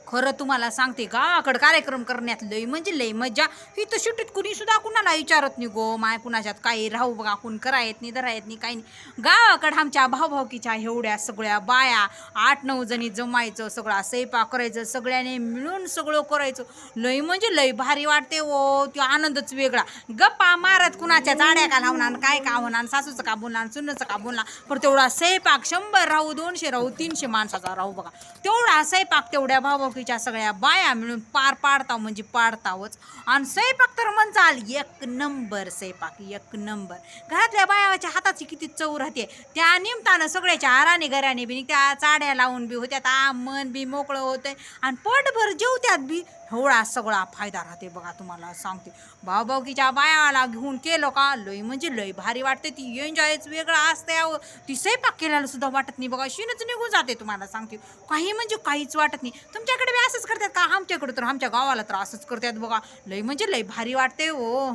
खरं तुम्हाला सांगते गावाकडं कार्यक्रम करण्यात लय म्हणजे लय मज्जा. इथं शिटीत कुणी सुद्धा कुणाला विचारत नाही गो माय कुणाच्यात काही राहू बघा कोण करा येत नाही धरा येत नाही काही नाही. गावाकडं आमच्या भाऊभाऊकीच्या एवढ्या सगळ्या बाया 8-9 जणी जमायचं सगळा स्वयंपाक करायचं सगळ्याने मिळून सगळं करायचं. लय म्हणजे लय भारी वाटते ओ तो आनंदच वेगळा. गप्पा मारत कुणाच्या जाड्या का लावणार काय का होणार सासूचं का बोलणार सुनचं का बोलणार पण तेवढा स्वयंपाक 100 राहू 200 राहू 300 माणसाचा राहू बघा तेवढा स्वयंपाक तेवढ्या भाऊभाऊकीच्या सगळ्या बाया मिळून पार पाडताव म्हणजे पाडतावच. आणि स्वयंपाक तर म्हणचाल एक नंबर स्वयंपाक एक नंबर. घरातल्या बायाच्या हाताची किती चव राहते त्या निमतानं सगळ्याच्या आराने घराने बी त्या चाड्या लावून बी होत्यात मन बी मोकळं होतंय आणि पोटभर जेवत्यात बी. एवढा सगळा फायदा राहते बघा तुम्हाला सांगते. भाऊभाऊकीच्या बायाला घेऊन केलं का लय म्हणजे लय भारी वाटते. ती एन्जॉयच वेगळा असते. ती स्वयंपाक केल्याला सुद्धा वाटत नाही बघा शिनच निघून जाते तुम्हाला सांगते. काही म्हणजे काहीच वाटत नाही. तुमच्याकडे बी असंच करतात का? आमच्याकडे तर आमच्या गावाला तर असंच करतात बघा. लय म्हणजे लय भारी वाटते ओ.